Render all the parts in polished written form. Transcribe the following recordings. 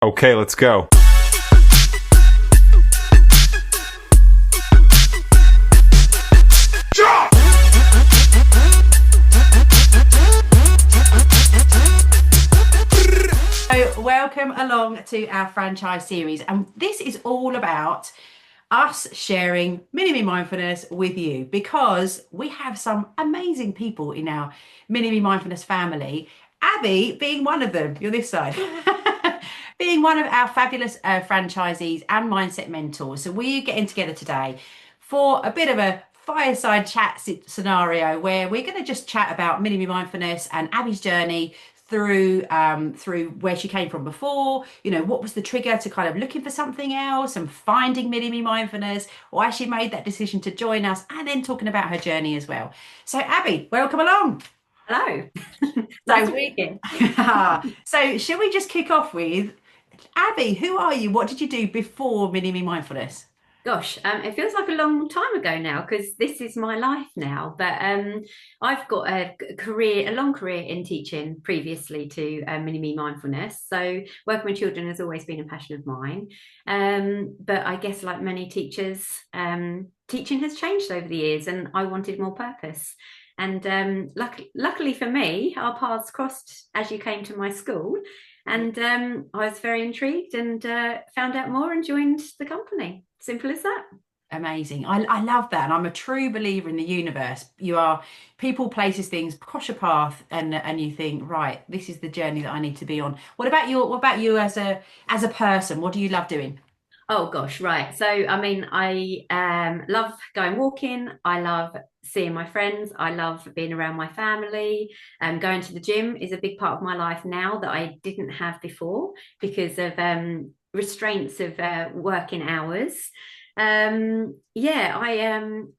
Okay, let's go. So welcome along to our franchise series, and this is all about us sharing MiniMe Mindfulness with you because we have some amazing people in our MiniMe Mindfulness family. Abbey being one of them, you're this side, being one of our fabulous franchisees and mindset mentors. So we're getting together today for a bit of a fireside chat scenario where we're going to just chat about MiniMe Mindfulness and Abby's journey through where she came from before, what was the trigger to kind of looking for something else and finding MiniMe Mindfulness, why she made that decision to join us, and then talking about her journey as well. So Abbey, welcome along. Hello. Nice to be here. So shall we just kick off with, Abbey, who are you? What did you do before MiniMe Mindfulness? Gosh, it feels like a long time ago now because this is my life now. But I've got a long career in teaching previously to MiniMe Mindfulness. So working with children has always been a passion of mine. But I guess like many teachers, teaching has changed over the years, and I wanted more purpose. And luckily for me, our paths crossed as you came to my school. And I was very intrigued and found out more and joined the company. Simple as that. Amazing. I love that. And I'm a true believer in the universe. You are people, places, things, cross your path and you think, right, this is the journey that I need to be on. What about you as a person? What do you love doing? Oh gosh, right. So I mean, I love going walking. I love seeing my friends. I love being around my family. Going to the gym is a big part of my life now that I didn't have before because of restraints of working hours. I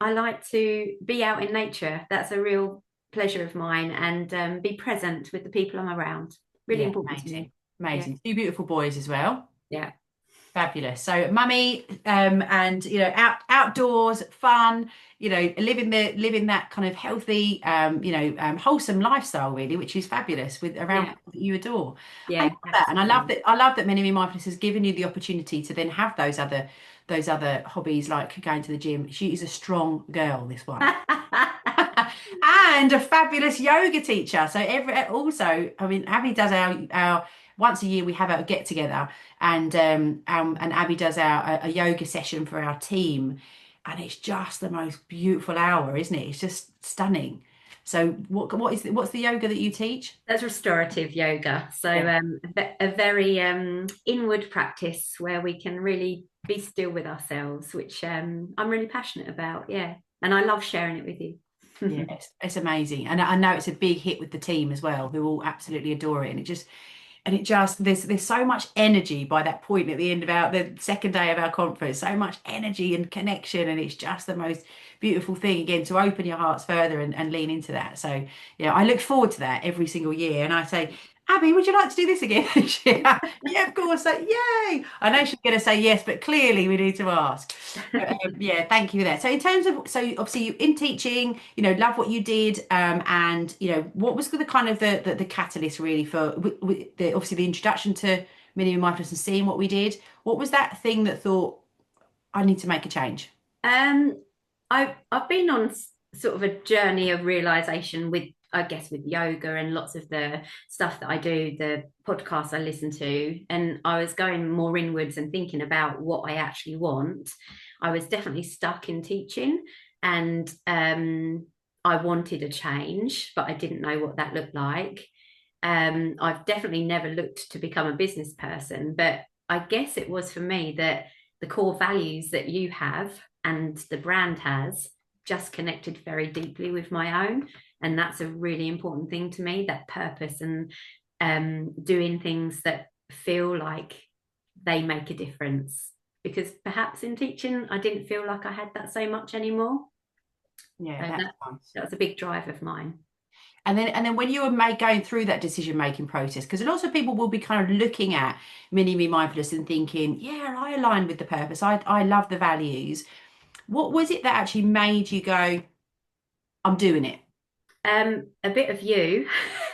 like to be out in nature. That's a real pleasure of mine, and be present with the people I'm around. Really important to me. Amazing. Two beautiful boys as well. Yeah. Fabulous. So mummy, and outdoors, fun, living that kind of healthy, wholesome lifestyle really, which is fabulous with around people that you adore. I Yeah, love that. And I love that MiniMe Mindfulness has given you the opportunity to then have those other hobbies like going to the gym. She is a strong girl, this one. And a fabulous yoga teacher. So I mean, Abby does our once a year we have a get together, and Abby does a yoga session for our team, and it's just the most beautiful hour, isn't it? It's just stunning. So what's the yoga that you teach? That's restorative yoga. So Yeah. a very inward practice where we can really be still with ourselves, which I'm really passionate about. Yeah. And I love sharing it with you. Yeah, it's amazing, and I know it's a big hit with the team as well, who all absolutely adore it. And it just there's so much energy by that point at the end of the second day of our conference, so much energy and connection, and it's just the most beautiful thing again to open your hearts further and lean into that. So yeah, I look forward to that every single year, and I say, Abby, would you like to do this again this year? Yeah, of course. Like, yay! I know she's going to say yes, but clearly we need to ask. But, yeah, thank you for that. So in terms of, so obviously you in teaching, love what you did, and what was the kind of the catalyst really for obviously the introduction to MiniMe Mindfulness and seeing what we did. What was that thing that thought I need to make a change? Um, I've been on sort of a journey of realization with, I guess, with yoga and lots of the stuff that I do, the podcasts I listen to, and I was going more inwards and thinking about what I actually want. I was definitely stuck in teaching, and I wanted a change, but I didn't know what that looked like. I've definitely never looked to become a business person, but I guess it was for me that the core values that you have and the brand has just connected very deeply with my own. And that's a really important thing to me, that purpose and doing things that feel like they make a difference. Because perhaps in teaching, I didn't feel like I had that so much anymore. Yeah, So that's nice. that was a big drive of mine. And then when you were going through that decision making process, because lots of people will be kind of looking at mini me mindfulness and thinking, yeah, I align with the purpose. I love the values. What was it that actually made you go, I'm doing it? A bit of you.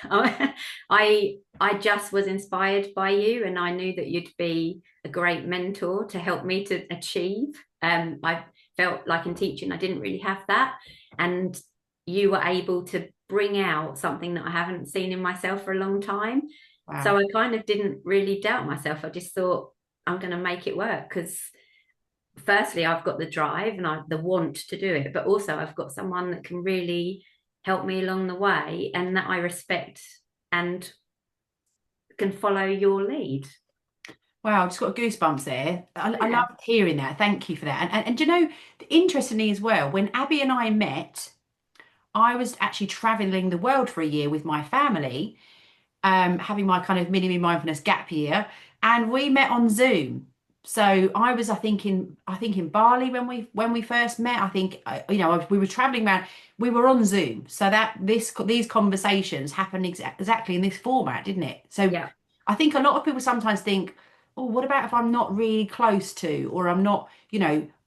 I I just was inspired by you, and I knew that you'd be a great mentor to help me to achieve. I felt like in teaching, I didn't really have that. And you were able to bring out something that I haven't seen in myself for a long time. So Wow. I kind of didn't really doubt myself. I just thought, I'm going to make it work because firstly, I've got the drive and the want to do it, but also I've got someone that can really help me along the way and that I respect and can follow your lead. Wow, I just got goosebumps there. I Yeah. love hearing that. Thank you for that. And you know, interestingly as well, when Abby and I met, I was actually traveling the world for a year with my family, having my kind of mini-me mindfulness gap year, and we met on Zoom. So I was, I think in Bali when we first met. I think we were traveling around. We were on Zoom, so that these conversations happened exactly in this format, didn't it? So Yeah. I think a lot of people sometimes think, oh, what about if I'm not really close to, or I'm not,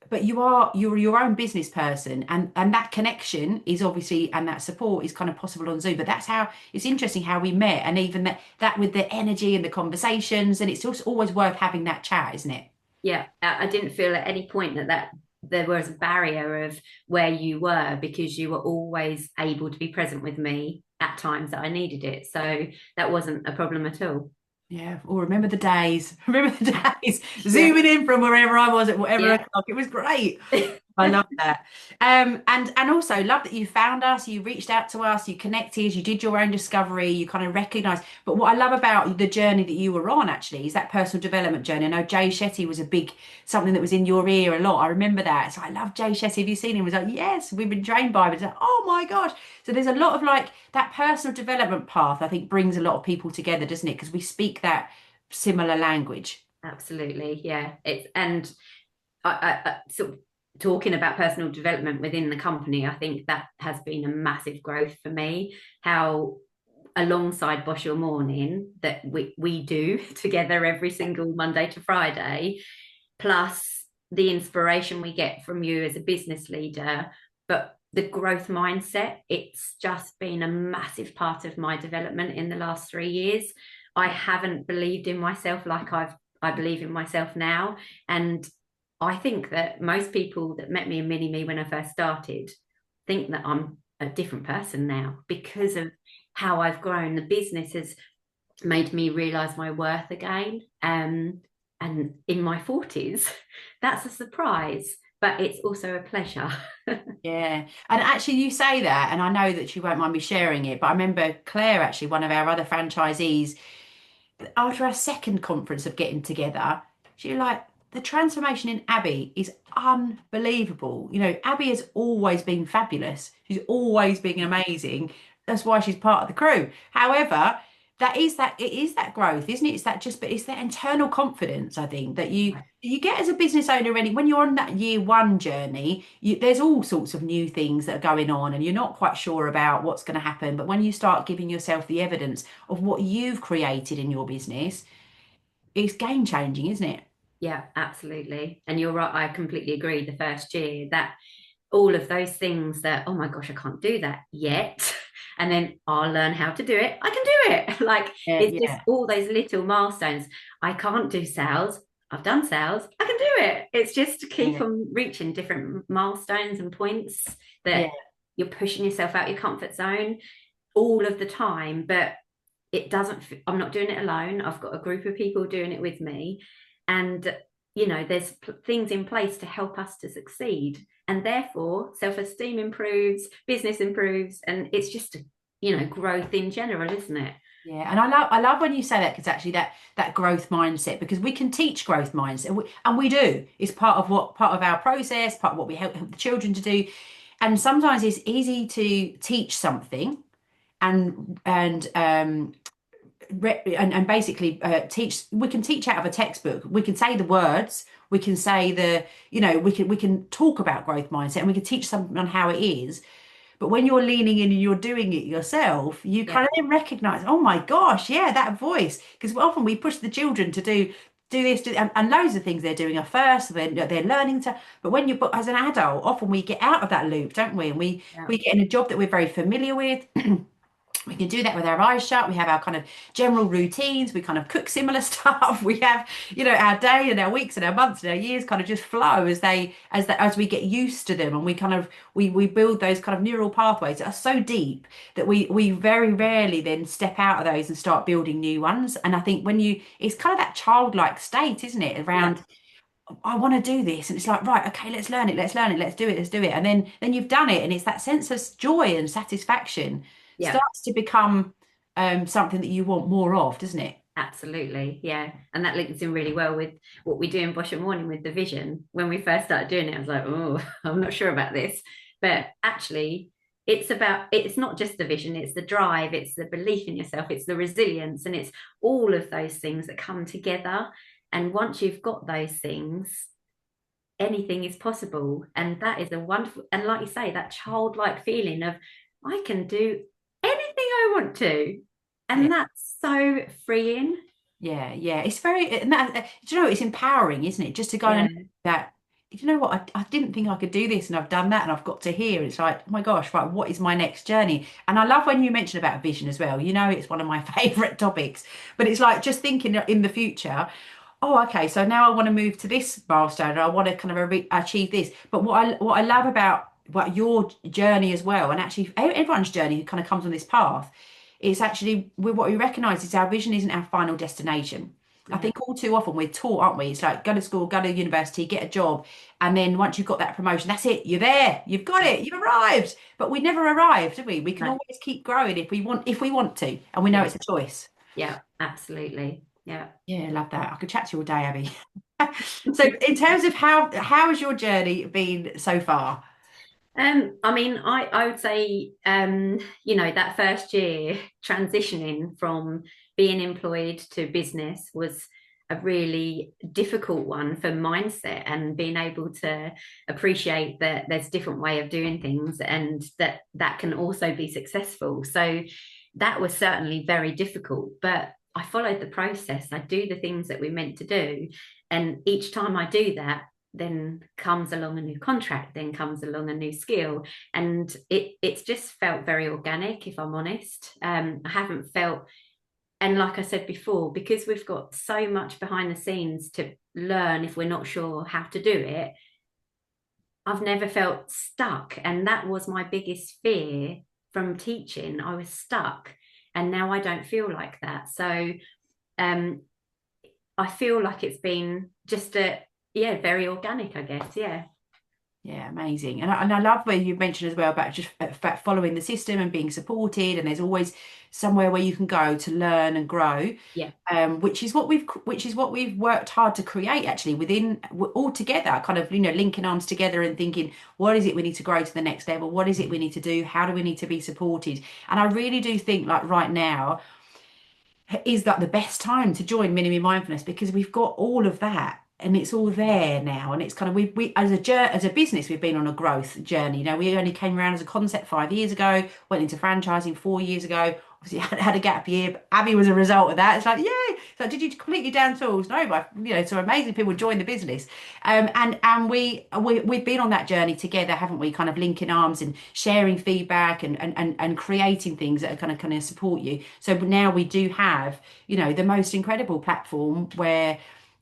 but you're your own business person, and that connection is obviously, and that support is kind of possible on Zoom. But that's how it's interesting how we met, and even that with the energy and the conversations, and it's just always worth having that chat, isn't it? Yeah. I didn't feel at any point that there was a barrier of where you were because you were always able to be present with me at times that I needed it. So that wasn't a problem at all. Yeah. Or remember the days. Remember the days. Yeah. Zooming in from wherever I was at whatever Yeah. o'clock. It was great. I love that. And also love that you found us, you reached out to us, you connected, you did your own discovery, you kind of recognized. But what I love about the journey that you were on actually is that personal development journey. I know Jay Shetty was a big something that was in your ear a lot. I remember that. So I love Jay Shetty. Have you seen him? He was like, yes, we've been trained by him. It's like, oh my gosh. So there's a lot of like that personal development path, I think brings a lot of people together, doesn't it? Because we speak that similar language. Absolutely. Yeah. It's and I sort of talking about personal development within the company, I think that has been a massive growth for me. How alongside Bosch Your Morning that we do together every single Monday to Friday, plus the inspiration we get from you as a business leader, but the growth mindset, it's just been a massive part of my development in the last 3 years. I haven't believed in myself like I believe in myself now. And I think that most people that met me in Mini Me when I first started think that I'm a different person now because of how I've grown. The business has made me realize my worth again. And in my 40s, that's a surprise, but it's also a pleasure. Yeah. And actually, you say that, and I know that you won't mind me sharing it, but I remember Claire, actually, one of our other franchisees, after our second conference of getting together, she was like, the transformation in Abbey is unbelievable. Abbey has always been fabulous. She's always been amazing. That's why she's part of the crew. However, it is that growth, isn't it? It's that just, but it's that internal confidence, I think, that you get as a business owner. Really, when you're on that year one journey, there's all sorts of new things that are going on, and you're not quite sure about what's going to happen. But when you start giving yourself the evidence of what you've created in your business, it's game changing, isn't it? Yeah, absolutely. And you're right. I completely agree. The first year, that all of those things that, oh my gosh, I can't do that yet. And then I'll learn how to do it. I can do it. Like Yeah, it's just yeah, all those little milestones. I can't do sales. I've done sales. I can do it. It's just to keep yeah, on reaching different milestones and points yeah, that you're pushing yourself out your comfort zone all of the time. But it doesn't, I'm not doing it alone. I've got a group of people doing it with me. And, there's things in place to help us to succeed. And therefore, self esteem improves, business improves, and it's just, growth in general, isn't it? yeah. And I love when you say that, because actually that growth mindset, because we can teach growth mindset, and we do. It's part of our process, part of what we help the children to do. And sometimes it's easy to teach something and basically teach. We can teach out of a textbook. We can say the words, we can say we can talk about growth mindset, and we can teach someone on how it is. But when you're leaning in and you're doing it yourself, you Yeah. kind of then recognize, oh my gosh, yeah, that voice. Because often we push the children to do this, and loads of things they're doing are first, so they're learning to. But but as an adult, often we get out of that loop, don't we? And we Yeah. we get in a job that we're very familiar with. We can do that with our eyes shut. We have our kind of general routines. We kind of cook similar stuff. We have, our day and our weeks and our months and our years kind of just flow as we get used to them, and we kind of we build those kind of neural pathways that are so deep that we very rarely then step out of those and start building new ones. And I think it's kind of that childlike state, isn't it? Yeah. Around, I want to do this, and it's like, right, okay, let's learn it, let's do it, and then you've done it, and it's that sense of joy and satisfaction Yeah. starts to become something that you want more of, doesn't it? Absolutely, yeah. And that links in really well with what we do in Bosch and Morning with the vision. When we first started doing it, I was like, oh, I'm not sure about this. But actually, it's not just the vision, it's the drive, it's the belief in yourself, it's the resilience, and it's all of those things that come together. And once you've got those things, anything is possible. And that is a wonderful, and like you say, that childlike feeling of, I can do anything I want to. Yeah. And that's so freeing. Yeah, it's very, and do you know, it's empowering, isn't it? Just to go Yeah. and that, you know what, I didn't think I could do this, and I've done that, and I've got to here. It's like, oh my gosh, right, what is my next journey? And I love when you mention about vision as well. It's one of my favorite topics, but it's like just thinking in the future. Oh, okay, so now I want to move to this milestone, and I want to kind of achieve this. But what I love about your journey as well, and actually everyone's journey who kind of comes on this path, it's actually what we recognise is our vision isn't our final destination. I Yeah. think all too often we're taught, aren't we? It's like go to school, go to university, get a job, and then once you've got that promotion, that's it. You're there. You've got it. You've arrived. But we never arrived, do we? We can No. always keep growing if we want to, and we know Yeah. it's a choice. Yeah. Absolutely. Yeah. Yeah, I love that. I could chat to you all day, Abby. So, in terms of how has your journey been so far? I mean, I would say, that first year transitioning from being employed to business was a really difficult one for mindset, and being able to appreciate that there's a different way of doing things, and that can also be successful. So that was certainly very difficult, but I followed the process. I do the things that we're meant to do. And each time I do that, then comes along a new contract, then comes along a new skill. And it's just felt very organic, if I'm honest. I haven't felt, and like I said before, because we've got so much behind the scenes to learn if we're not sure how to do it, I've never felt stuck. And that was my biggest fear from teaching. I was stuck. And now I don't feel like that. So um, I feel like it's been just very organic, I guess. Yeah. Yeah, amazing. And I love where you mentioned as well about just about following the system and being supported, and there's always somewhere where you can go to learn and grow. Yeah. Which is what we've worked hard to create actually within all together, kind of linking arms together and thinking, what is it we need to grow to the next level? What is it we need to do? How do we need to be supported? And I really do think like right now is that the best time to join MiniMe Mindfulness, because we've got all of that and it's all there now. And it's kind of we as a business, we've been on a growth journey. We only came around as a concept 5 years ago, went into franchising 4 years ago. Obviously had a gap year. Abbey was a result of that. It's like, yay. So did you completely down tools? No, but so amazing people join the business. And we've been on that journey together, haven't we? Kind of linking arms and sharing feedback and creating things that are kind of support you. So now we do have, the most incredible platform where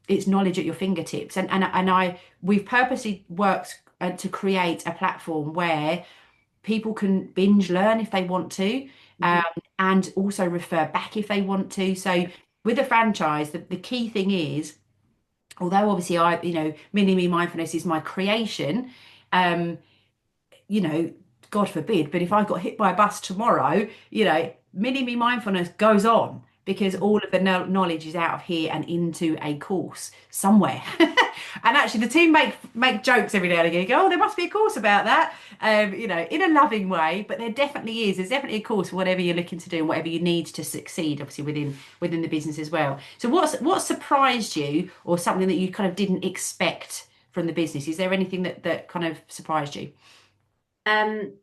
it's knowledge at your fingertips. And we've purposely worked to create a platform where people can binge learn if they want to, Mhm. and also refer back if they want to. So with a franchise, the key thing is, although obviously Mini Me Mindfulness is my creation, um, you know, God forbid, but if I got hit by a bus tomorrow, Mini Me Mindfulness goes on because all of the knowledge is out of here and into a course somewhere. And actually, the team make jokes every now and again. Go, oh, there must be a course about that, in a loving way. But there definitely is. There's definitely a course for whatever you're looking to do and whatever you need to succeed, obviously within the business as well. So, what surprised you, or something that you kind of didn't expect from the business? Is there anything that kind of surprised you? Um,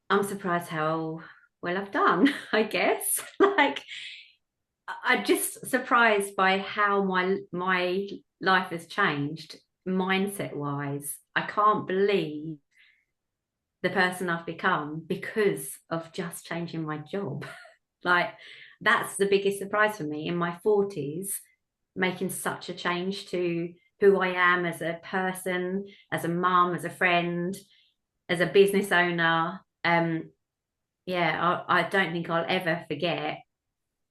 I'm surprised how well I've done, I guess. Like, I'm just surprised by how my life has changed mindset wise. I can't believe the person I've become because of just changing my job. Like, that's the biggest surprise for me in my 40s, making such a change to who I am as a person, as a mum, as a friend, as a business owner. Yeah, I don't think I'll ever forget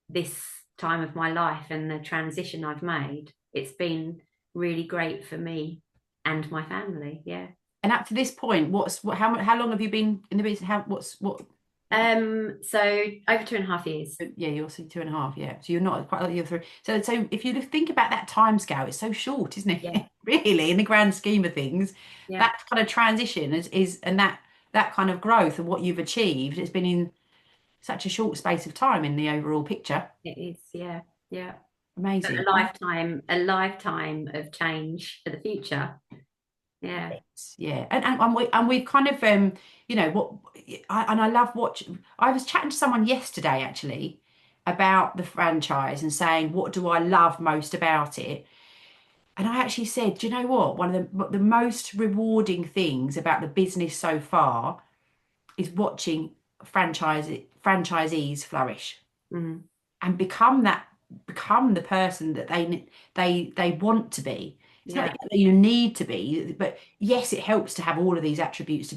this time of my life and the transition I've made. It's been really great for me and my family. Yeah. And up to this point, how long have you been in the business? So over 2.5 years. Yeah, you're also 2.5. Yeah, so you're not quite like you're three. So if you think about that time scale, it's so short, isn't it? Yeah. Really, in the grand scheme of things, Yeah. that kind of transition is and that kind of growth and what you've achieved has been in such a short space of time in the overall picture. It is. Yeah. Yeah. But Amazing. a lifetime of change for the future. Yeah. Yeah, and we've kind of I love watching. I was chatting to someone yesterday actually about the franchise and saying what do I love most about it, and I actually said, do you know what? One of the most rewarding things about the business so far is watching franchisees flourish Mm. and become the person that they want to be. It's not Yeah. that you need to be, but yes, it helps to have all of these attributes to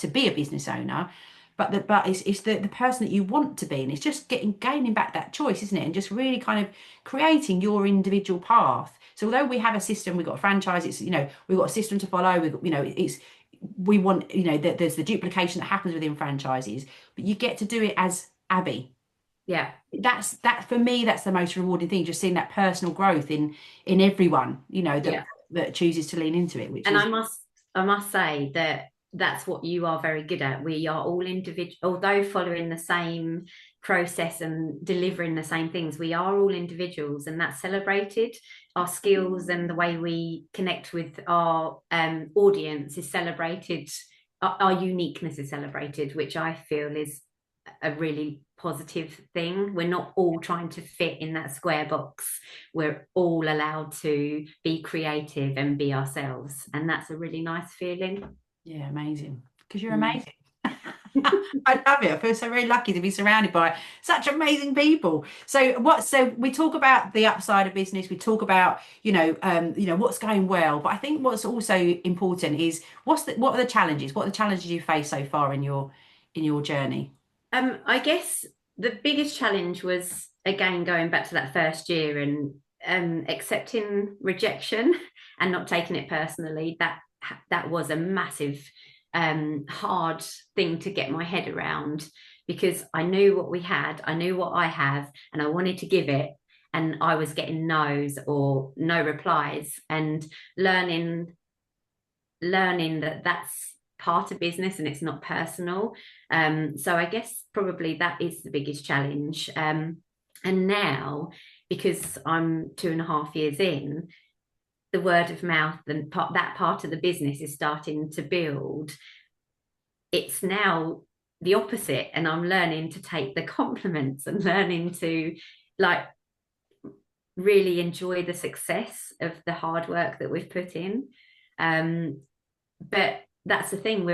be a business owner. But it's the person that you want to be, and it's just gaining back that choice, isn't it? And just really kind of creating your individual path. So although we have a system, we've got a franchise, it's we've got a system to follow. We've got, it's we want that there's the duplication that happens within franchises, but you get to do it as Abbey. Yeah. That for me, that's the most rewarding thing, just seeing that personal growth in everyone Yeah. that chooses to lean into it, which And is I must say that that's what you are very good at. We are all individual, although following the same process and delivering the same things, we are all individuals, and that's celebrated. Our skills and the way we connect with our audience is celebrated. Our uniqueness is celebrated, which I feel is a really positive thing. We're not all trying to fit in that square box. We're all allowed to be creative and be ourselves. And that's a really nice feeling. yeah, amazing, because you're Mm. amazing. I love it. I feel so very lucky to be surrounded by such amazing people. So we talk about the upside of business. We talk about what's going well, but I think what's also important is what are the challenges? What are the challenges you face so far in your journey? I guess the biggest challenge was, again, going back to that first year and accepting rejection and not taking it personally. That was a massive hard thing to get my head around, because I knew what we had, I knew what I have, and I wanted to give it, and I was getting no's or no replies, and learning that that's part of business and it's not personal. So I guess probably that is the biggest challenge. And now, because I'm 2.5 years in, the word of mouth and that part of the business is starting to build. It's now the opposite, and I'm learning to take the compliments and learning to like really enjoy the success of the hard work that we've put in. But that's the thing,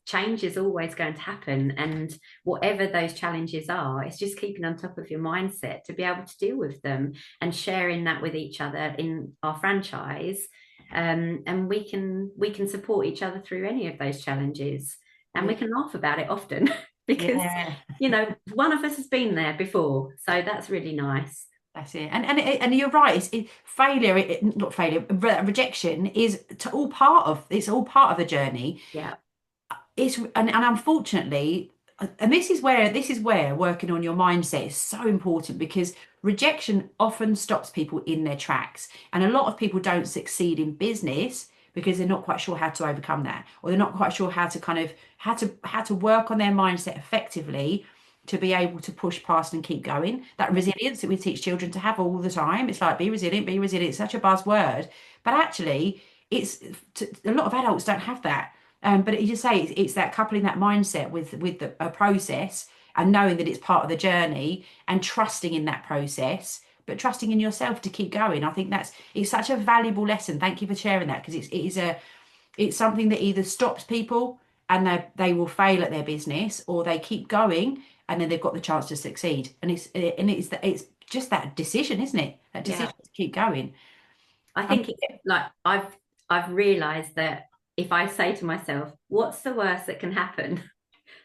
change is always going to happen, and whatever those challenges are, it's just keeping on top of your mindset to be able to deal with them and sharing that with each other in our franchise. And we can support each other through any of those challenges, and we can laugh about it often because Yeah. one of us has been there before, so that's really nice. That's it, and you're right. Failure, not failure, rejection is it's all part of the journey. Yeah. And unfortunately, and this is where working on your mindset is so important, because rejection often stops people in their tracks, and a lot of people don't succeed in business because they're not quite sure how to overcome that, or they're not quite sure how to work on their mindset effectively to be able to push past and keep going. That resilience that we teach children to have all the time. It's like, be resilient, be resilient. It's such a buzzword, but actually, a lot of adults don't have that. But you just say it's that coupling that mindset with a process, and knowing that it's part of the journey, and trusting in that process, but trusting in yourself to keep going. I think it's such a valuable lesson. Thank you for sharing that, because it's something that either stops people and they will fail at their business, or they keep going and then they've got the chance to succeed. And it's just that decision, isn't it? That Yeah. decision to keep going. I Um, think it's like I've realized that if I say to myself, what's the worst that can happen?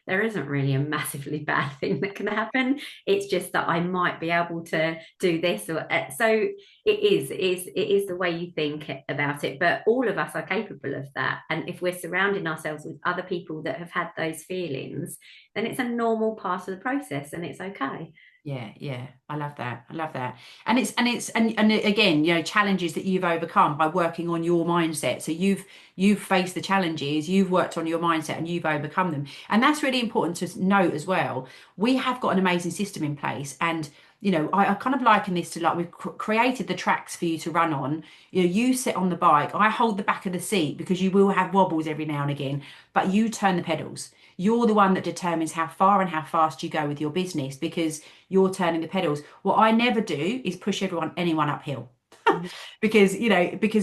There isn't really a massively bad thing that can happen. It's just that I might be able to do this, or so it is the way you think about it. But all of us are capable of that, and if we're surrounding ourselves with other people that have had those feelings, then it's a normal part of the process, and it's okay. yeah, I love that. I love that. And again, challenges that you've overcome by working on your mindset. So you've faced the challenges, you've worked on your mindset and you've overcome them. And that's really important to note as well. We have got an amazing system in place, and I kind of liken this to, like, we've created the tracks for you to run on. You sit on the bike, I hold the back of the seat, because you will have wobbles every now and again, but you turn the pedals. You're the one that determines how far and how fast you go with your business, because you're turning the pedals. What I never do is push anyone uphill. Mhm. Because at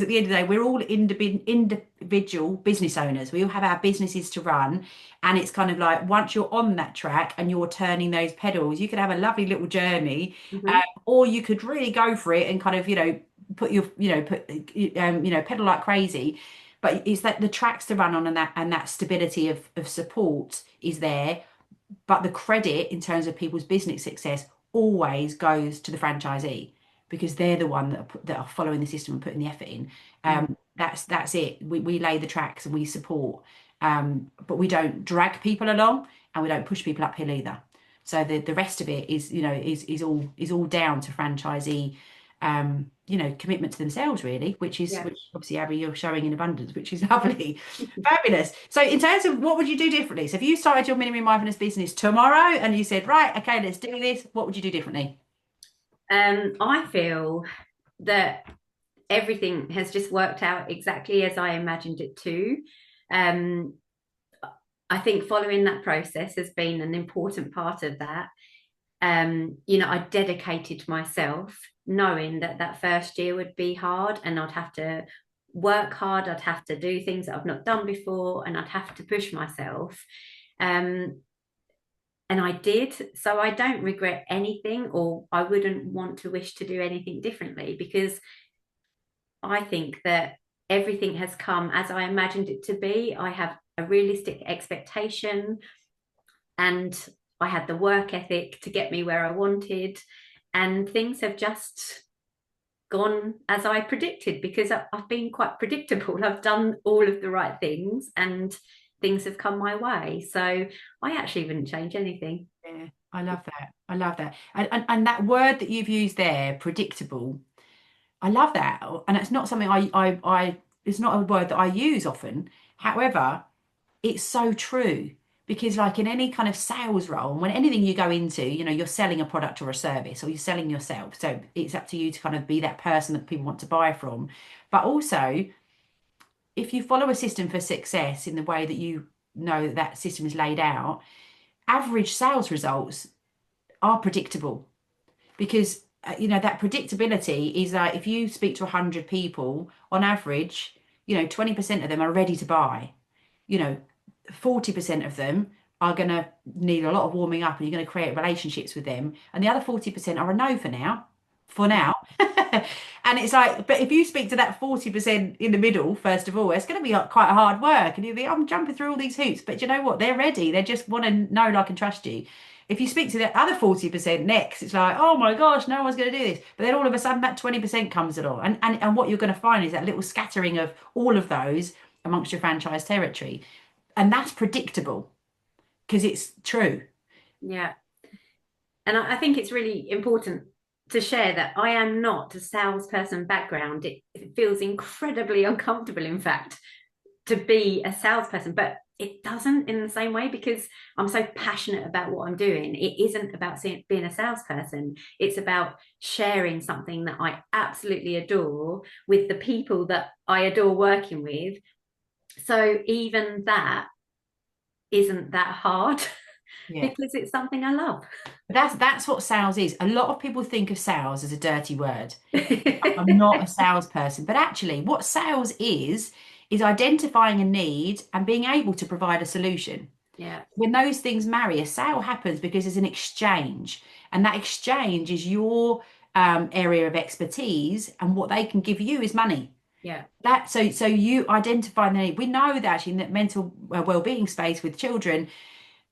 the end of the day, we're all individual business owners. We all have our businesses to run. And it's kind of like, once you're on that track and you're turning those pedals, you could have a lovely little journey, Mhm. or you could really go for it and kind of, put your, pedal like crazy. But it's that the tracks to run on, and that stability of support is there. But the credit in terms of people's business success always goes to the franchisee, because they're the one that are following the system and putting the effort in. Mm. That's it. We lay the tracks and we support, but we don't drag people along, and we don't push people uphill either. So the rest of it is all down to franchisee, commitment to themselves, really, Yeah. which obviously, Abby, you're showing in abundance, which is lovely. Fabulous. So in terms of what would you do differently? So if you started your MiniMe Mindfulness business tomorrow and you said, right, okay, let's do this, what would you do differently? I feel that everything has just worked out exactly as I imagined it to. Um, I think following that process has been an important part of that. I dedicated myself knowing that that first year would be hard, and I'd have to work hard. I'd have to do things that I've not done before, and I'd have to push myself. Um, and I did. So I don't regret anything, or I wouldn't want to wish to do anything differently, because I think that everything has come as I imagined it to be. I have a realistic expectation, and I had the work ethic to get me where I wanted, and things have just gone as I predicted, because I've been quite predictable. I've done all of the right things, and things have come my way. So I actually wouldn't change anything. Yeah, I love that. I love that. And that word that you've used there, predictable, I love that. And it's not something it's not a word that I use often. However, it's so true, because, like, in any kind of sales role, and when anything you go into, you're selling a product or a service, or you're selling yourself. So it's up to you to kind of be that person that people want to buy from. But also, if you follow a system for success in the way that that system is laid out, average sales results are predictable, because that predictability is that if you speak to 100 people on average, 20% of them are ready to buy. you know 40% of them are going to need a lot of warming up, and you're going to create relationships with them, and the other 40% are a no for now. And it's like, but if you speak to that 40% in the middle, first of all, it's going to be, like, quite hard work, and you think, I'm jumping through all these hoops, but you know what, they're ready, they just want to know, like, and trust you. If you speak to the other 40% next, it's like, oh my gosh, no one's going to do this. But then all of a sudden that 20% comes along, and what you're going to find is that little scattering of all of those amongst your franchise territory, and that's predictable because it's true. Yeah. And I think it's really important to share that I am not a salesperson background. It feels incredibly uncomfortable, in fact, to be a salesperson, but it doesn't in the same way, because I'm so passionate about what I'm doing. It isn't about being a salesperson. It's about sharing something that I absolutely adore with the people that I adore working with. So even that isn't that hard Yeah. because it's something I love. That's what sales is. A lot of people think of sales as a dirty word. I'm not a salesperson, but actually, what sales is is identifying a need and being able to provide a solution. Yeah. When those things marry, a sale happens because there's an exchange, and that exchange is your area of expertise, and what they can give you is money. Yeah. So you identify the need. We know that actually in that mental well-being space with children,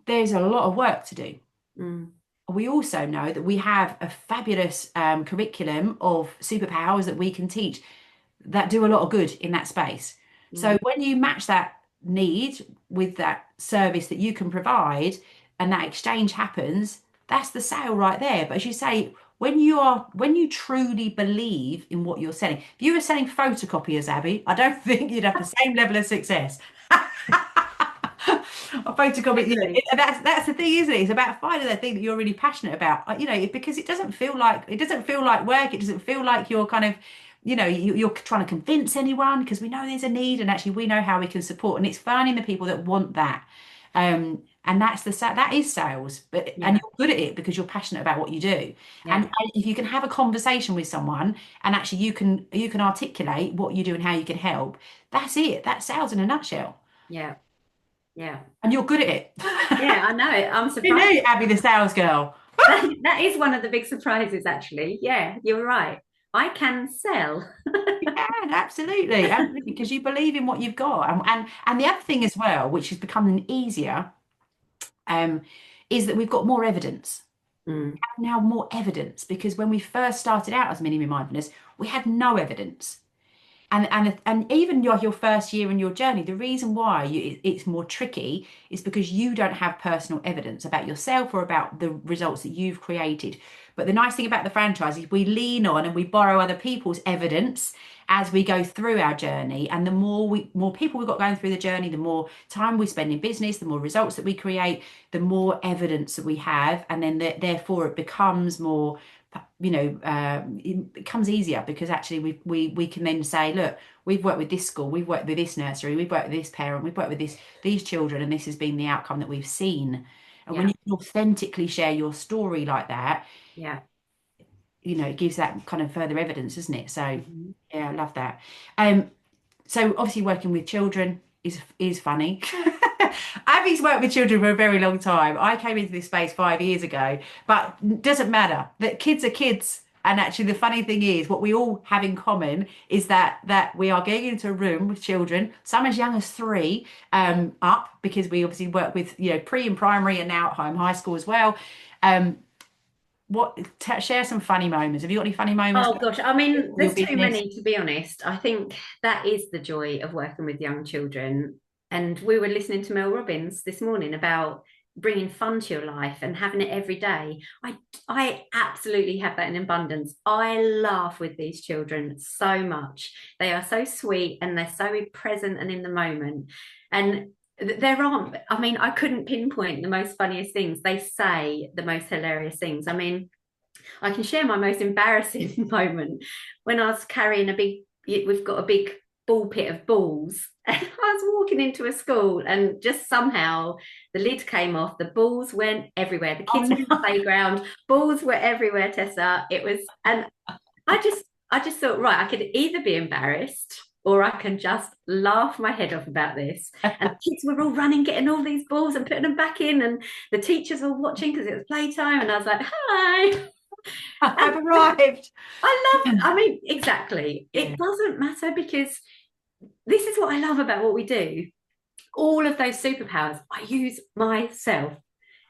there's a lot of work to do. Mm. We also know that we have a fabulous curriculum of superpowers that we can teach that do a lot of good in that space. Mm. So when you match that need with that service that you can provide, and that exchange happens, that's the sale right there. But as you say, when you truly believe in what you're selling, if you were selling photocopiers, Abby, I don't think you'd have the same level of success. A photocopy, Agree. that's the thing, isn't it? It's about finding that thing that you're really passionate about. Because it doesn't feel like work. It doesn't feel like you're kind of, you're trying to convince anyone, because we know there's a need, and actually we know how we can support. And it's finding the people that want that. And that is sales, and Yeah. you're good at it because you're passionate about what you do. And, Yeah. and if you can have a conversation with someone, and actually you can articulate what you do and how you can help, that's it. That's sales in a nutshell. Yeah. Yeah. And you're good at it. Yeah, I know it. I'm Who surprised. knew, Abby the sales girl? That is one of the big surprises, actually. Yeah, you're right. I can sell. You can, absolutely, absolutely, because you believe in what you've got. And the other thing as well, which is becoming easier, um, is that we've got more evidence. Mm. Now more evidence, because when we first started out as MiniMe Mindfulness, we had no evidence. And even your first year in your journey, the reason why it's more tricky is because you don't have personal evidence about yourself or about the results that you've created. But the nice thing about the franchise is we lean on and we borrow other people's evidence as we go through our journey. And the more people we've got going through the journey, the more time we spend in business, the more results that we create, the more evidence that we have, and then therefore it becomes more, it becomes easier, because actually we can then say, look, we've worked with this school, we've worked with this nursery, we've worked with this parent, we've worked with these children, and this has been the outcome that we've seen. And when Yeah. you can authentically share your story like that, Yeah. it gives that kind of further evidence, doesn't it? So Mhm. yeah, I love that. So obviously working with children is funny. Abby's worked with children for a very long time. I came into this space 5 years ago, but it doesn't matter. That kids are kids. And actually, the funny thing is, what we all have in common is that we are going into a room with children, some as young as 3, up, because we obviously work with pre and primary, and now at home high school as well. Um, share some funny moments. Have you got any funny moments Oh gosh, I with mean, your there's too business? many to be honest. I think that is the joy of working with young children. And we were listening to Mel Robbins this morning about bringing fun to your life and having it every day. I absolutely have that in abundance. I laugh with these children so much. They are so sweet and they're so present and in the moment. And there aren't, I mean, I couldn't pinpoint the most funniest things. They say the most hilarious things. I mean, I can share my most embarrassing moment when I was carrying we've got a big ball pit of balls. I was walking into a school and just somehow the lid came off. The balls went everywhere. The Oh, kids were in the no. playground. Balls were everywhere, Tessa. And I just thought, right, I could either be embarrassed or I can just laugh my head off about this. And the kids were all running, getting all these balls and putting them back in. And the teachers were watching because it was playtime. And I was like, hi. I've arrived. I mean, exactly. Yeah. It doesn't matter because this is what I love about what we do. All of those superpowers, I use myself.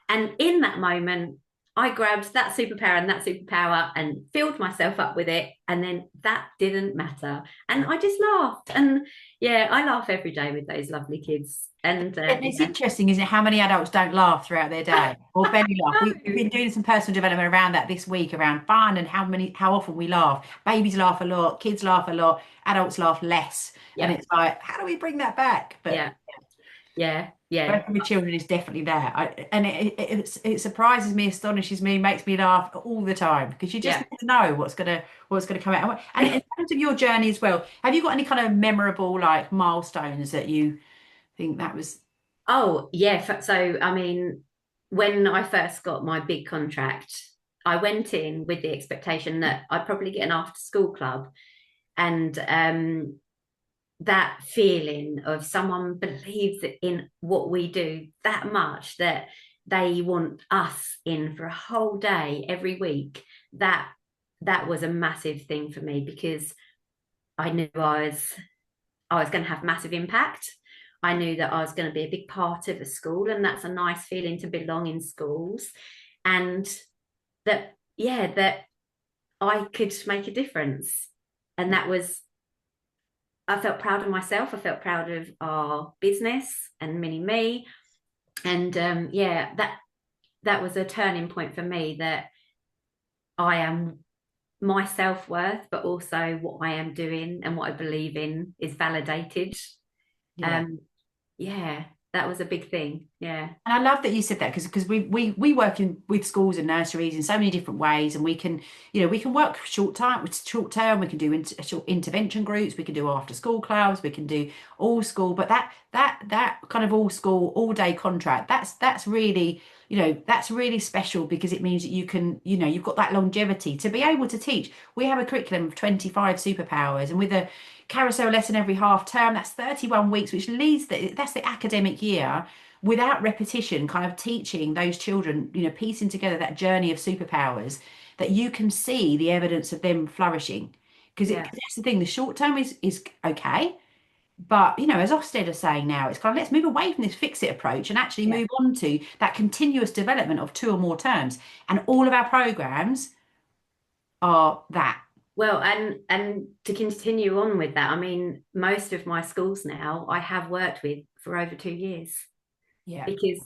And in that moment, I grabbed that superpower and filled myself up with it. And then that didn't matter. And I just laughed. And yeah, I laugh every day with those lovely kids. And And it's yeah. interesting, isn't it, how many adults don't laugh throughout their day or belly laugh. We've No. been doing some personal development around that this week, around fun and how often we laugh. Babies laugh a lot, kids laugh a lot, adults laugh less. And Yeah. it's like, how do we bring that back? But Yeah. Yeah. Yeah. working with children is definitely there. And it surprises me, astonishes me, makes me laugh all the time, because you just Yeah. never know what's gonna come out. And in terms of your journey as well, have you got any kind of memorable like milestones that you think that was? Oh, yeah. So, I mean, when I first got my big contract, I went in with the expectation that I'd probably get an after school club. And that feeling of someone believes in what we do that much that they want us in for a whole day every week, that was a massive thing for me, because I knew I was going to have massive impact. I knew that I was going to be a big part of a school, and that's a nice feeling to belong in schools, and that, yeah, that I could make a difference. And that was, I felt proud of myself. I felt proud of our business and MiniMe. And yeah, that was a turning point for me, that I am, my self-worth, but also what I am doing and what I believe in is validated. Yeah. Um, yeah, that was a big thing. Yeah. And I love that you said that, because we work with schools and nurseries in so many different ways, and we can, we can work short term, we can do short intervention groups, we can do after school clubs, we can do all school, but that kind of all school all day contract, that's really, that's really special, because it means that you can, you've got that longevity to be able to teach. We have a curriculum of 25 superpowers, and with a carousel lesson every half term, that's 31 weeks, which leads that's the academic year, without repetition, kind of teaching those children, piecing together that journey of superpowers, that you can see the evidence of them flourishing. Because Yeah. that's the thing, the short term is okay. But, as Ofsted are saying now, it's kind of, let's move away from this fix it approach and actually Yeah. move on to that continuous development of 2 or more terms. And all of our programs are that. Well, and to continue on with that, I mean, most of my schools now I have worked with for over 2 years, Yeah. because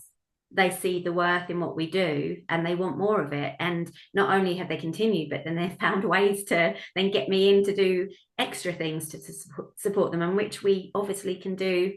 they see the worth in what we do and they want more of it. And not only have they continued, but then they've found ways to then get me in to do extra things to support them, and which we obviously can do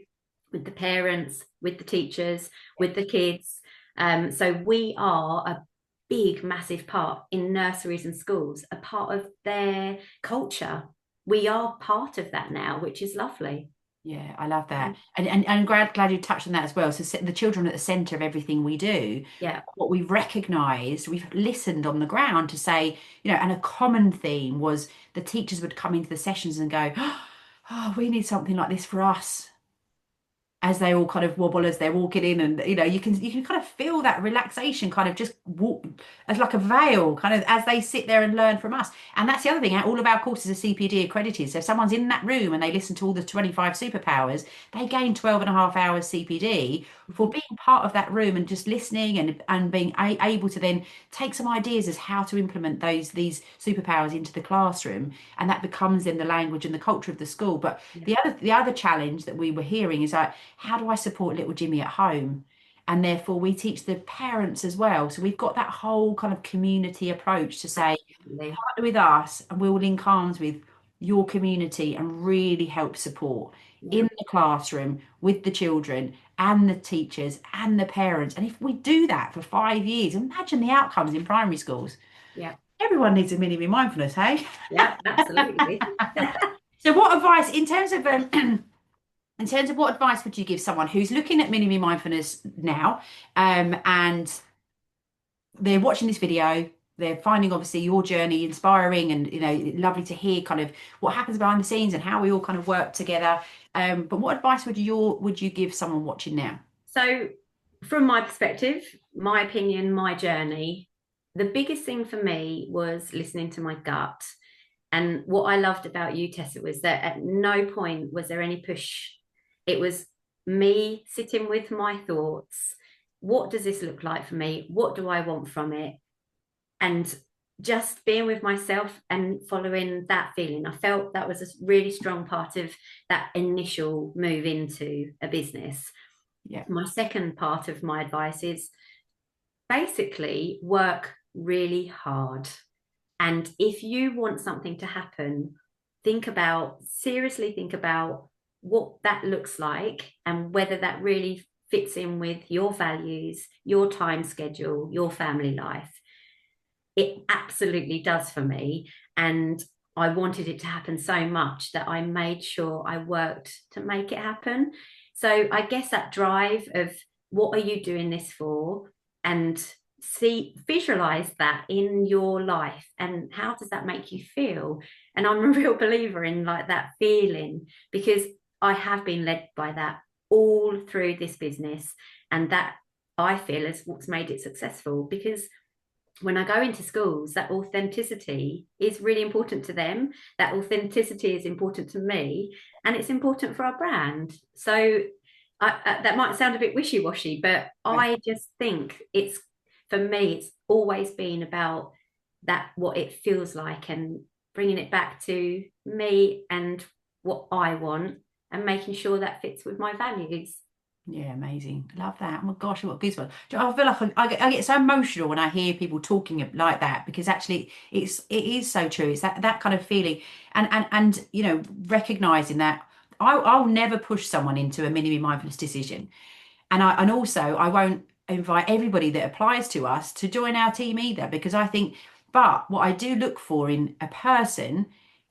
with the parents, with the teachers, with the kids. So we are a big, massive part in nurseries and schools, a part of their culture. We are part of that now, which is lovely. Yeah, I love that. And I'm glad you touched on that as well. So the children at the centre of everything we do, Yeah. what we've recognised, we've listened on the ground to say, and a common theme was the teachers would come into the sessions and go, oh, we need something like this for us, as they all kind of wobble as they're walking in, and you can kind of feel that relaxation kind of just walk as like a veil, kind of as they sit there and learn from us. And that's the other thing, all of our courses are CPD accredited, so if someone's in that room and they listen to all the 25 superpowers, they gain 12 and a half hours CPD for being part of that room and just listening, and being able to then take some ideas as how to implement these superpowers into the classroom, and that becomes then the language and the culture of the school. But Yeah. the other challenge that we were hearing is like, how do I support little Jimmy at home? And therefore, we teach the parents as well. So we've got that whole kind of community approach to say, Absolutely. partner with us, and we'll link arms with your community and really help support Yeah. in the classroom with the children and the teachers and the parents. And if we do that for 5 years, imagine the outcomes in primary schools. Yeah. Everyone needs a mini mindfulness, hey? Yeah. Absolutely. So, what advice in terms of what advice would you give someone who's looking at mini mindfulness now, and they're watching this video, they're finding obviously your journey inspiring, and lovely to hear kind of what happens behind the scenes and how we all kind of work together. But what advice would you give someone watching now? So, from my perspective, my opinion, my journey, the biggest thing for me was listening to my gut. And what I loved about you, Tessa, was that at no point was there any push. It was me sitting with my thoughts. What does this look like for me? What do I want from it? And just being with myself and following that feeling. I felt that was a really strong part of that initial move into a business. Yeah. My second part of my advice is basically work really hard. And if you want something to happen, seriously think about what that looks like and whether that really fits in with your values, your time schedule, your family life. It absolutely does for me. And I wanted it to happen so much that I made sure I worked to make it happen. So I guess that drive of what are you doing this for? And visualize that in your life, and how does that make you feel? And I'm a real believer in like that feeling, because I have been led by that all through this business, and that I feel is what's made it successful. Because when I go into schools, that authenticity is really important to them. That authenticity is important to me, and it's important for our brand. So that might sound a bit wishy-washy, but I just think it's, for me, it's always been about that, what it feels like, and bringing it back to me and what I want, and making sure that fits with my values. Yeah, amazing. Love that. Oh my gosh, what a goosebumps. I feel like I get so emotional when I hear people talking like that, because actually it is so true. It's that kind of feeling, and you know, recognizing that I'll never push someone into a mini mindfulness decision. And also I won't invite everybody that applies to us to join our team either, because I think, but what I do look for in a person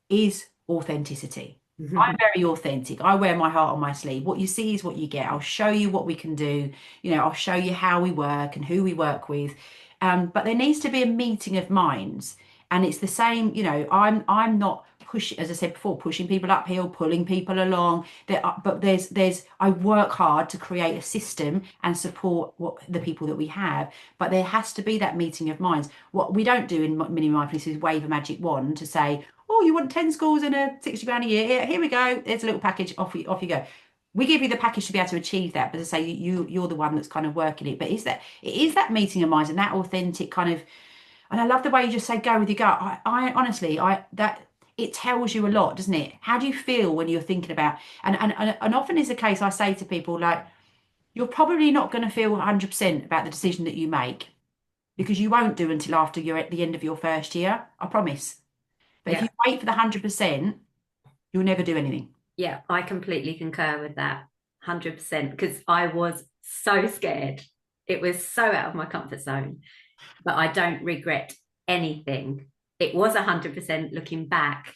is authenticity. I'm very authentic. I wear my heart on my sleeve. What you see is what you get. I'll show you what we can do. You know, I'll show you how we work and who we work with. But there needs to be a meeting of minds. And it's the same, you know, I'm not push, as I said before, pushing people uphill, pulling people along. But there's I work hard to create a system and support what the people that we have. But there has to be that meeting of minds. What we don't do in mini mindfulness is wave a magic wand to say, oh, you want 10 schools and a 60 grand a year? Here we go. There's a little package. Off you go. We give you the package to be able to achieve that, but to say you're the one that's kind of working it. But it is that meeting of minds and that authentic kind of, and I love the way you just say go with your gut. I honestly, that it tells you a lot, doesn't it? How do you feel when you're thinking about, and often is the case, I say to people, like, you're probably not going to feel 100% about the decision that you make, because you won't do until after you're at the end of your first year, I promise. But if you Yeah. wait for the 100%, you'll never do anything. Yeah, I completely concur with that, 100%, because I was so scared. It was so out of my comfort zone, but I don't regret anything. It was 100% looking back,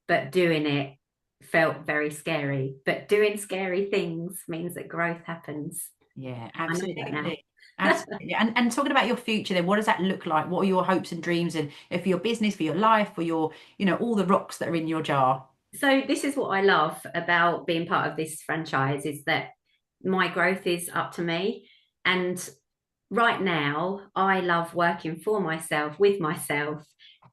but doing it felt very scary. But doing scary things means that growth happens. Yeah, I know that now. absolutely. Absolutely. And talking about your future then, what does that look like? What are your hopes and dreams, and for your business, for your life, for your, you know, all the rocks that are in your jar? So this is what I love about being part of this franchise, is that my growth is up to me. And right now, I love working for myself, with myself,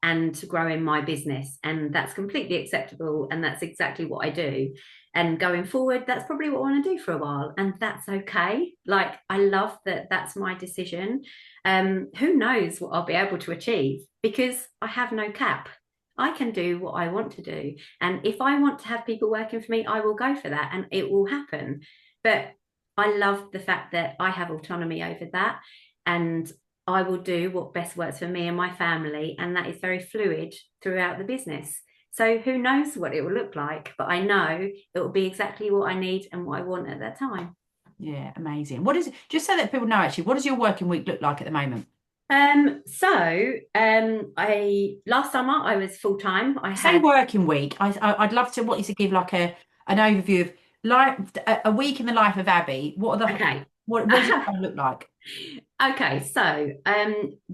and growing my business. And that's completely acceptable. And that's exactly what I do. And going forward, that's probably what I want to do for a while. And that's okay. Like, I love that that's my decision. Who knows what I'll be able to achieve, because I have no cap. I can do what I want to do. And if I want to have people working for me, I will go for that and it will happen. But I love the fact that I have autonomy over that, and I will do what best works for me and my family. And that is very fluid throughout the business. So who knows what it will look like, but I know it will be exactly what I need and what I want at that time. Yeah, amazing. What is, just so that people know, actually, what does your working week look like at the moment? I last summer I was full time. I Say had working week. I'd love to want you to give like an overview of life, a week in the life of Abbey. okay. What does it kind of look like? Okay, so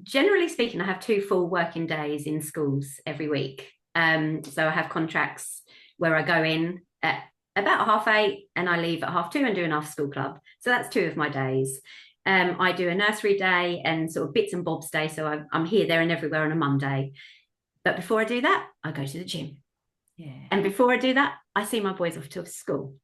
generally speaking, I have 2 full working days in schools every week. So I have contracts where I go in at about 8:30 and I leave at 2:30 and do an after school club. So that's 2 of my days. I do a nursery day and sort of bits and bobs day. So I'm here, there, and everywhere on a Monday. But before I do that, I go to the gym. Yeah. And before I do that, I see my boys off to school.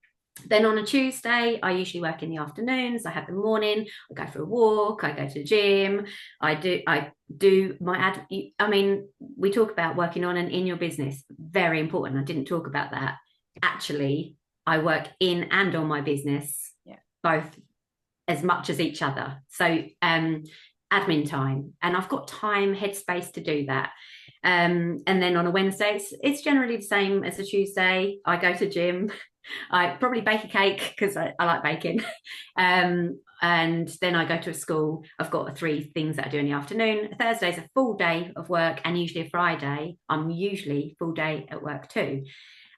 Then on a Tuesday, I usually work in the afternoons. I have the morning. I go for a walk. I go to the gym. I do my ad. I mean, we talk about working on and in your business. Very important. I didn't talk about that. Actually, I work in and on my business, Yeah. both as much as each other. So admin time, and I've got time, headspace to do that. And then on a Wednesday, it's generally the same as a Tuesday. I go to gym. I probably bake a cake because I like baking. And then I go to a school. I've got 3 things that I do in the afternoon. Thursday's a full day of work, and usually a Friday, I'm usually full day at work too.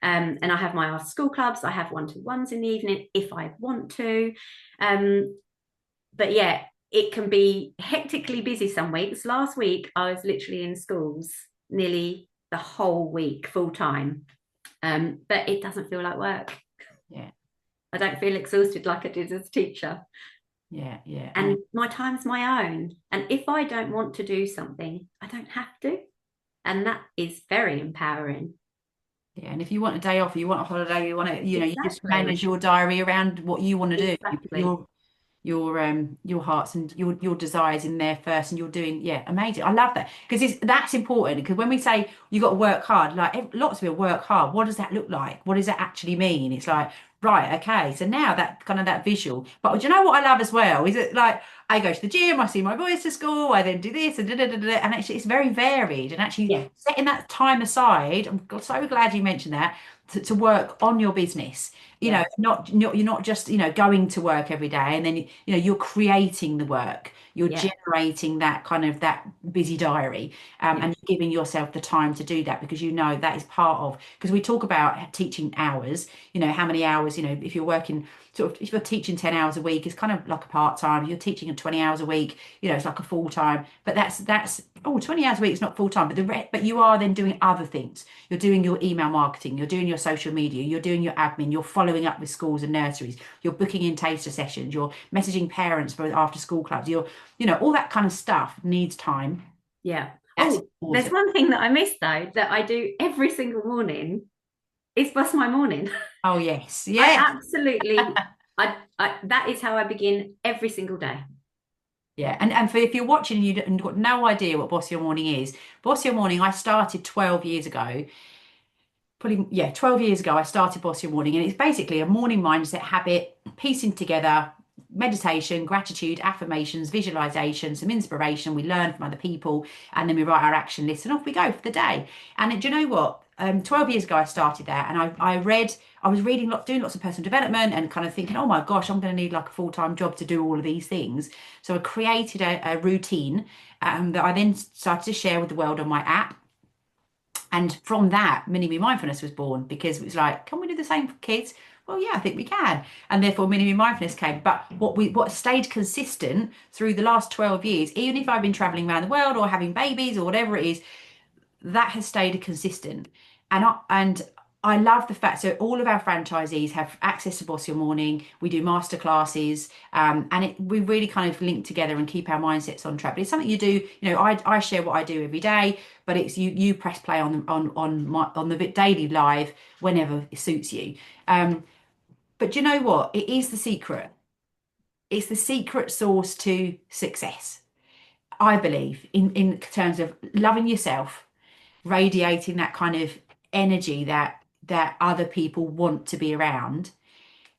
And I have my after school clubs. I have one-to-ones in the evening if I want to. But yeah, it can be hectically busy some weeks. Last week, I was literally in schools nearly the whole week, full time. But it doesn't feel like work. Yeah. I don't feel exhausted like I did as a teacher. Yeah. Yeah. And my time's my own. And if I don't want to do something, I don't have to. And that is very empowering. Yeah, and if you want a day off, you want a holiday, you want to, you just Exactly. manage your diary around what you want to do. You put Exactly. your hearts and your desires in there first, and you're doing, yeah, amazing. I love that because that's important. Because when we say you got to work hard, like lots of people work hard, what does that look like? What does that actually mean? It's like, right, okay, so now that kind of that visual. But do you know what I love as well? Is it like I go to the gym, I see my boys to school, I then do this and and actually it's very varied. And actually Yeah. setting that time aside, I'm so glad you mentioned that to work on your business. Yeah. Not you're not just going to work every day, and then you're creating the work, you're Yeah. generating that kind of that busy diary, Yeah. and you're giving yourself the time to do that because that is part of, because we talk about teaching hours, how many hours, if you're working sort of, if you're teaching 10 hours a week, it's kind of like a part-time. If you're teaching 20 hours a week, it's like a full-time. But that's 20 hours a week is not full-time, but you are then doing other things. You're doing your email marketing, you're doing your social media, you're doing your admin, you're following up with schools and nurseries, you're booking in taster sessions, you're messaging parents for after school clubs, all that kind of stuff needs time. Yeah. That's Oh, there's important. one thing that I miss though that I do every single morning is bust my morning. Oh yes, I yes. absolutely, that is how I begin every single day. Yeah, and for if you're watching and you've got no idea what Boss Your Morning is, Boss Your Morning, I started 12 years ago. Probably, yeah, 12 years ago, I started Boss Your Morning, and it's basically a morning mindset habit, piecing together meditation, gratitude, affirmations, visualization, some inspiration. We learn from other people, and then we write our action list, and off we go for the day. And do you know what? 12 years ago, I started that, and I was reading, doing lots of personal development, and kind of thinking, oh my gosh, I'm going to need like a full-time job to do all of these things. So I created a routine that I then started to share with the world on my app. And from that, MiniMe Mindfulness was born because it was like, can we do the same for kids? Well, yeah, I think we can. And therefore MiniMe Mindfulness came. But what stayed consistent through the last 12 years, even if I've been traveling around the world or having babies or whatever it is, that has stayed consistent. And I love the fact, so all of our franchisees have access to Boss Your Morning. We do master classes, and we really kind of link together and keep our mindsets on track. But it's something you do. I share what I do every day, but it's you press play on the daily live whenever it suits you. But do you know what? It is the secret. It's the secret sauce to success. I believe in terms of loving yourself, radiating that kind of energy that other people want to be around,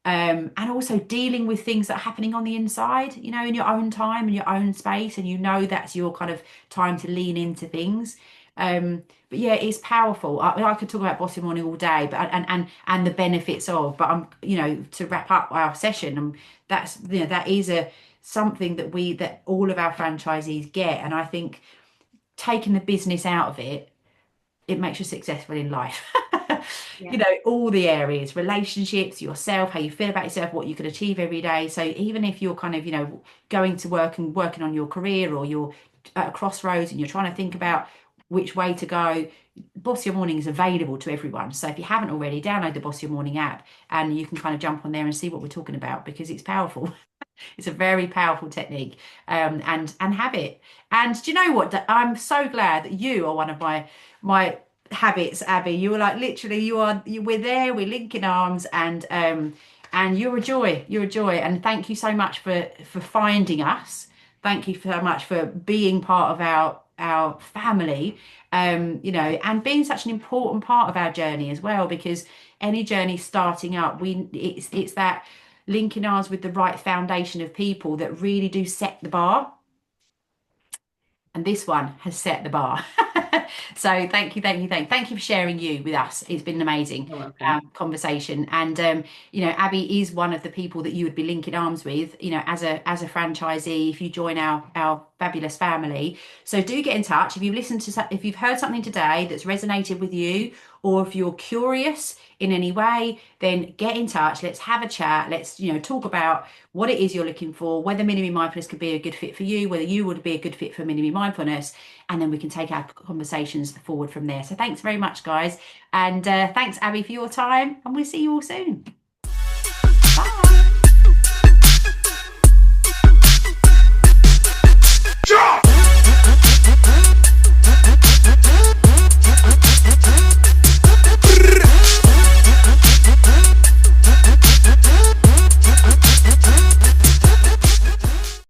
and also dealing with things that are happening on the inside, in your own time, in your own space, and that's your kind of time to lean into things. But yeah, it's powerful. I could talk about Bossy Morning all day, but and the benefits of. But I'm, to wrap up our session, that's that is a something that all of our franchisees get, and I think taking the business out of it makes you successful in life. Yeah. All the areas, relationships, yourself, how you feel about yourself, what you can achieve every day. So even if you're kind of, going to work and working on your career, or you're at a crossroads and you're trying to think about which way to go, Boss Your Morning is available to everyone. So if you haven't already, download the Boss Your Morning app, and you can kind of jump on there and see what we're talking about, because it's powerful. It's a very powerful technique, and habit. And do you know what? I'm so glad that you are one of my habits, Abby. You were like literally, we're there, we're linking arms, and you're a joy. You're a joy. And thank you so much for finding us. Thank you so much for being part of our family, and being such an important part of our journey as well, because any journey starting up, it's that linking ours with the right foundation of people that really do set the bar. And this one has set the bar. So thank you, thank you, thank you for sharing you with us. It's been an amazing You're welcome. conversation. And Abby is one of the people that you would be linking arms with, as a franchisee, if you join our fabulous family. So do get in touch if if you've heard something today that's resonated with you, or if you're curious in any way, then get in touch. Let's have a chat. Let's talk about what it is you're looking for, whether MiniMe Mindfulness could be a good fit for you, whether you would be a good fit for MiniMe Mindfulness, and then we can take our conversations forward from there. So thanks very much, guys. And thanks, Abby, for your time, and we'll see you all soon. Bye.